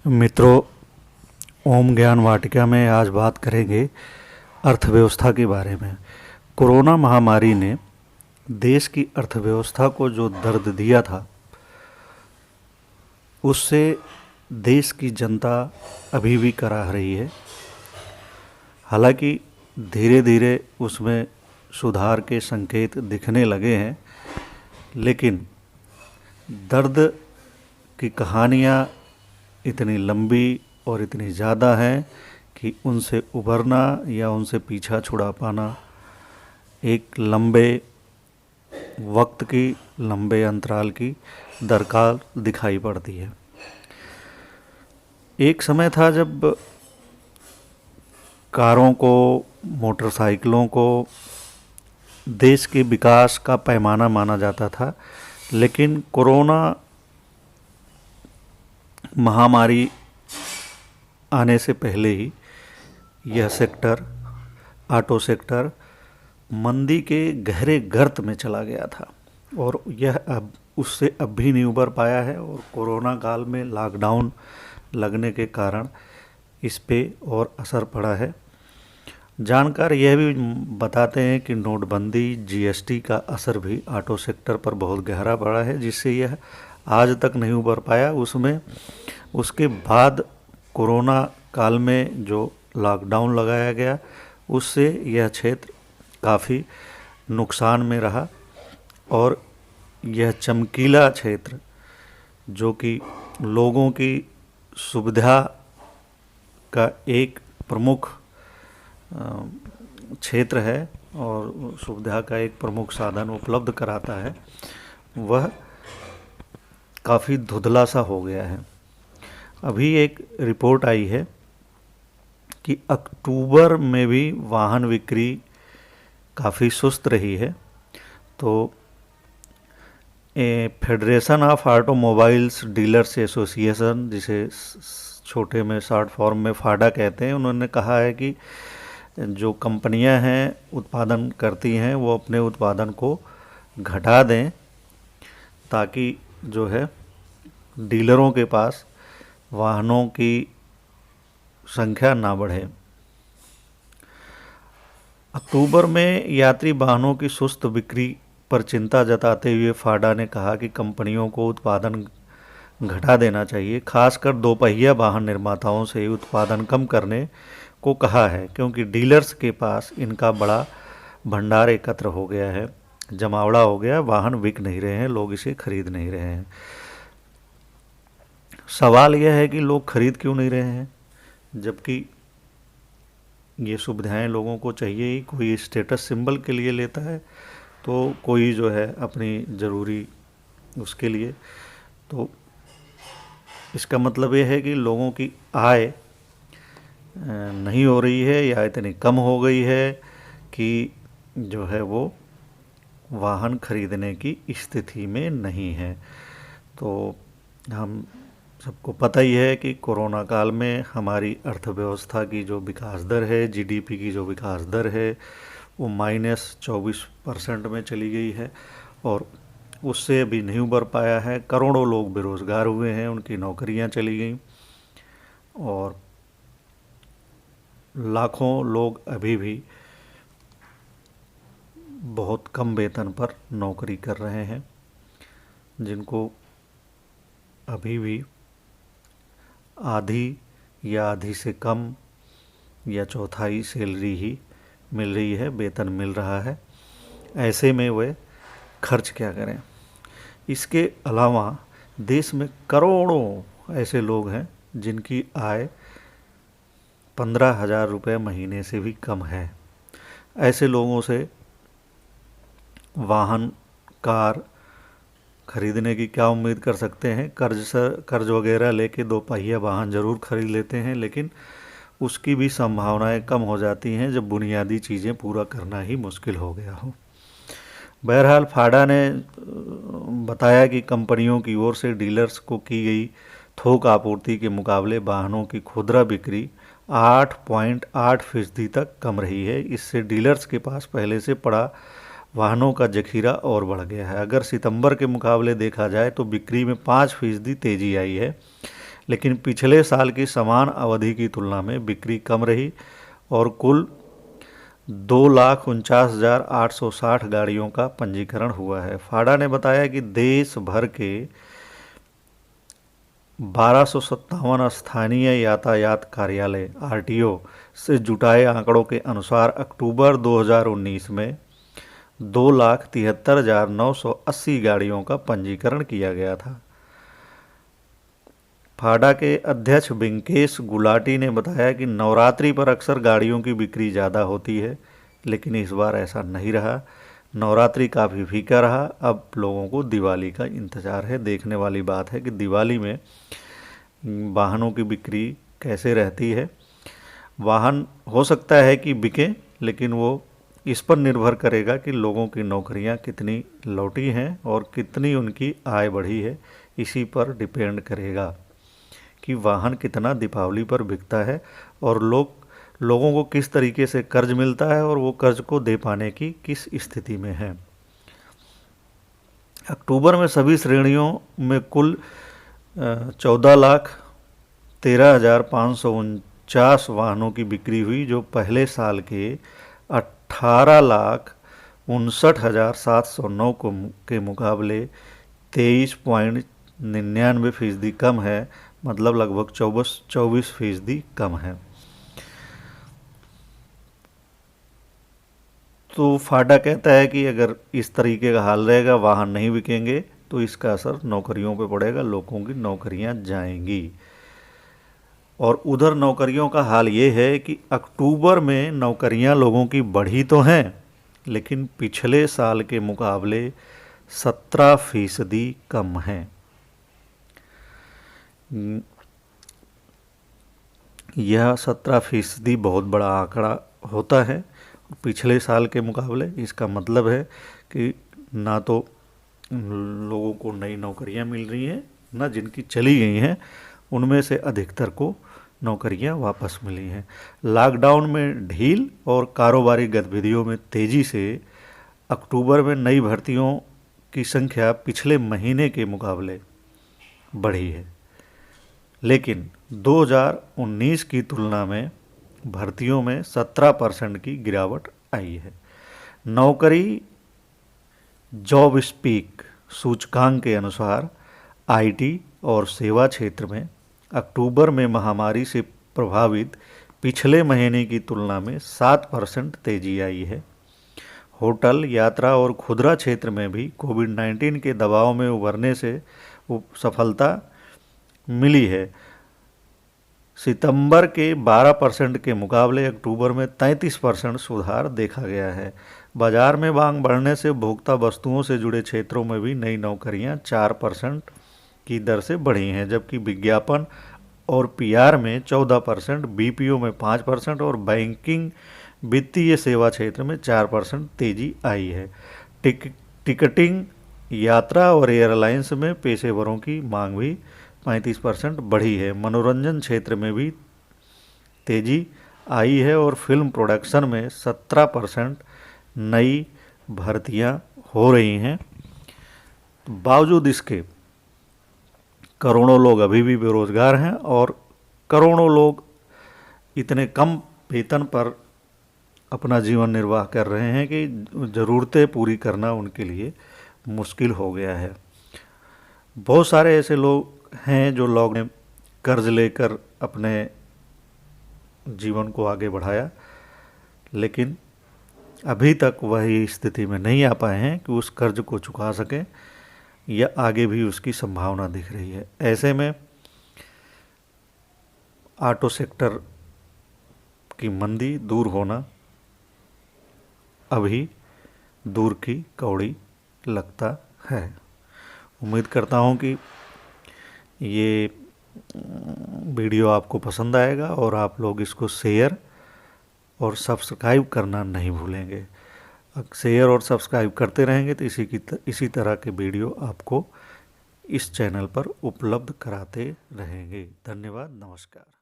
मित्रों, ओम ज्ञान वाटिका में आज बात करेंगे अर्थव्यवस्था के बारे में। कोरोना महामारी ने देश की अर्थव्यवस्था को जो दर्द दिया था, उससे देश की जनता अभी भी कराह रही है। हालांकि धीरे धीरे उसमें सुधार के संकेत दिखने लगे हैं, लेकिन दर्द की कहानियाँ इतनी लंबी और इतनी ज़्यादा हैं कि उनसे उभरना या उनसे पीछा छुड़ा पाना एक लंबे वक्त की, लंबे अंतराल की दरकार दिखाई पड़ती है। एक समय था जब कारों को, मोटरसाइकिलों को देश के विकास का पैमाना माना जाता था, लेकिन कोरोना महामारी आने से पहले ही यह सेक्टर, ऑटो सेक्टर, मंदी के गहरे गर्त में चला गया था और यह अब उससे अब भी नहीं उबर पाया है। और कोरोना काल में लॉकडाउन लगने के कारण इस पे और असर पड़ा है। जानकार यह भी बताते हैं कि नोटबंदी, जीएसटी का असर भी ऑटो सेक्टर पर बहुत गहरा पड़ा है, जिससे यह आज तक नहीं उबर पाया। उसके बाद कोरोना काल में जो लॉकडाउन लगाया गया, उससे यह क्षेत्र काफ़ी नुकसान में रहा और यह चमकीला क्षेत्र, जो कि लोगों की सुविधा का एक प्रमुख क्षेत्र है और सुविधा का एक प्रमुख साधन उपलब्ध कराता है, वह काफ़ी धुंधला सा हो गया है। अभी एक रिपोर्ट आई है कि अक्टूबर में भी वाहन बिक्री काफ़ी सुस्त रही है। तो federation of automobiles dealers association, जिसे छोटे में शॉर्ट फॉर्म में फाडा कहते हैं, उन्होंने कहा है कि जो कंपनियां हैं, उत्पादन करती हैं, वो अपने उत्पादन को घटा दें ताकि जो है डीलरों के पास वाहनों की संख्या ना बढ़े। अक्टूबर में यात्री वाहनों की सुस्त बिक्री पर चिंता जताते हुए फाडा ने कहा कि कंपनियों को उत्पादन घटा देना चाहिए। खासकर दोपहिया वाहन निर्माताओं से उत्पादन कम करने को कहा है, क्योंकि डीलर्स के पास इनका बड़ा भंडार एकत्र हो गया है, जमावड़ा हो गया, वाहन बिक नहीं रहे हैं, लोग इसे खरीद नहीं रहे हैं। सवाल यह है कि लोग खरीद क्यों नहीं रहे हैं, जबकि ये सुविधाएं लोगों को चाहिए ही। कोई स्टेटस सिंबल के लिए लेता है, तो कोई जो है अपनी ज़रूरी उसके लिए। तो इसका मतलब ये है कि लोगों की आय नहीं हो रही है या इतनी कम हो गई है कि जो है वो वाहन खरीदने की स्थिति में नहीं है। तो हम सबको पता ही है कि कोरोना काल में हमारी अर्थव्यवस्था की जो विकास दर है, जीडीपी की जो विकास दर है, वो -24% में चली गई है और उससे अभी नहीं उबर पाया है। करोड़ों लोग बेरोज़गार हुए हैं, उनकी नौकरियां चली गईं और लाखों लोग अभी भी बहुत कम वेतन पर नौकरी कर रहे हैं, जिनको अभी भी आधी या आधी से कम या चौथाई सैलरी ही मिल रही है, वेतन मिल रहा है। ऐसे में वे खर्च क्या करें। इसके अलावा देश में करोड़ों ऐसे लोग हैं जिनकी आय 15,000 रुपये महीने से भी कम है। ऐसे लोगों से वाहन, कार खरीदने की क्या उम्मीद कर सकते हैं। कर्ज वगैरह लेके दोपहिया वाहन ज़रूर खरीद लेते हैं, लेकिन उसकी भी संभावनाएं कम हो जाती हैं जब बुनियादी चीज़ें पूरा करना ही मुश्किल हो गया हो। बहरहाल फाडा ने बताया कि कंपनियों की ओर से डीलर्स को की गई थोक आपूर्ति के मुकाबले वाहनों की खुदरा बिक्री 8.8% तक कम रही है। इससे डीलर्स के पास पहले से पड़ा वाहनों का जखीरा और बढ़ गया है। अगर सितंबर के मुकाबले देखा जाए तो बिक्री में 5% तेज़ी आई है। लेकिन पिछले साल की समान अवधि की तुलना में बिक्री कम रही और कुल 2,49,860 गाड़ियों का पंजीकरण हुआ है। फाडा ने बताया कि देश भर के 1257 स्थानीय यातायात कार्यालय आरटीओ से जुटाए आंकड़ों के अनुसार अक्टूबर 2019 में 2,73,980 गाड़ियों का पंजीकरण किया गया था। फाडा के अध्यक्ष बिंकेश गुलाटी ने बताया कि नवरात्रि पर अक्सर गाड़ियों की बिक्री ज़्यादा होती है, लेकिन इस बार ऐसा नहीं रहा। नवरात्रि काफ़ी फीका रहा। अब लोगों को दिवाली का इंतज़ार है। देखने वाली बात है कि दिवाली में वाहनों की बिक्री कैसे रहती है। वाहन हो सकता है कि बिकें, लेकिन वो इस पर निर्भर करेगा कि लोगों की नौकरियां कितनी लौटी हैं और कितनी उनकी आय बढ़ी है। इसी पर डिपेंड करेगा कि वाहन कितना दीपावली पर बिकता है और लोगों को किस तरीके से कर्ज मिलता है और वो कर्ज को दे पाने की किस स्थिति में है। अक्टूबर में सभी श्रेणियों में कुल 14,13,549 वाहनों की बिक्री हुई, जो पहले साल के 18,59,709 के मुकाबले 23.99% कम है, मतलब लगभग 24% कम है। तो फाडा कहता है कि अगर इस तरीके का हाल रहेगा, वाहन नहीं बिकेंगे, तो इसका असर नौकरियों पर पड़ेगा, लोगों की नौकरियां जाएंगी। और उधर नौकरियों का हाल ये है कि अक्टूबर में नौकरियां लोगों की बढ़ी तो हैं, लेकिन पिछले साल के मुकाबले 17% कम हैं। यह 17% बहुत बड़ा आंकड़ा होता है पिछले साल के मुकाबले। इसका मतलब है कि ना तो लोगों को नई नौकरियां मिल रही हैं, ना जिनकी चली गई हैं उनमें से अधिकतर को नौकरियां वापस मिली हैं। लॉकडाउन में ढील और कारोबारी गतिविधियों में तेज़ी से अक्टूबर में नई भर्तियों की संख्या पिछले महीने के मुकाबले बढ़ी है, लेकिन 2019 की तुलना में भर्तियों में 17% की गिरावट आई है। नौकरी जॉब स्पीक सूचकांक के अनुसार आईटी और सेवा क्षेत्र में अक्टूबर में महामारी से प्रभावित पिछले महीने की तुलना में 7% तेजी आई है। होटल, यात्रा और खुदरा क्षेत्र में भी कोविड-19 के दबाव में उभरने से सफलता मिली है। सितंबर के 12% के मुकाबले अक्टूबर में 33% सुधार देखा गया है। बाजार में मांग बढ़ने से उपभोक्ता वस्तुओं से जुड़े क्षेत्रों में भी नई नौकरियां 4% की दर से बढ़ी हैं, जबकि विज्ञापन और पीआर में 14%, बीपीओ में 5% और बैंकिंग वित्तीय सेवा क्षेत्र में 4% तेजी आई है। टिकटिंग, यात्रा और एयरलाइंस में पेशेवरों की मांग भी 35% बढ़ी है। मनोरंजन क्षेत्र में भी तेजी आई है और फिल्म प्रोडक्शन में 17% नई भर्तियां हो रही हैं। बावजूद इसके करोड़ों लोग अभी भी बेरोजगार हैं और करोड़ों लोग इतने कम वेतन पर अपना जीवन निर्वाह कर रहे हैं कि ज़रूरतें पूरी करना उनके लिए मुश्किल हो गया है। बहुत सारे ऐसे लोग हैं जो लोग ने कर्ज लेकर अपने जीवन को आगे बढ़ाया, लेकिन अभी तक वही स्थिति में नहीं आ पाए हैं कि उस कर्ज को चुका सकें, या आगे भी उसकी संभावना दिख रही है। ऐसे में ऑटो सेक्टर की मंदी दूर होना अभी दूर की कौड़ी लगता है। उम्मीद करता हूँ कि ये वीडियो आपको पसंद आएगा और आप लोग इसको शेयर और सब्सक्राइब करना नहीं भूलेंगे। शेयर और सब्सक्राइब करते रहेंगे तो इसी तरह के वीडियो आपको इस चैनल पर उपलब्ध कराते रहेंगे। धन्यवाद, नमस्कार।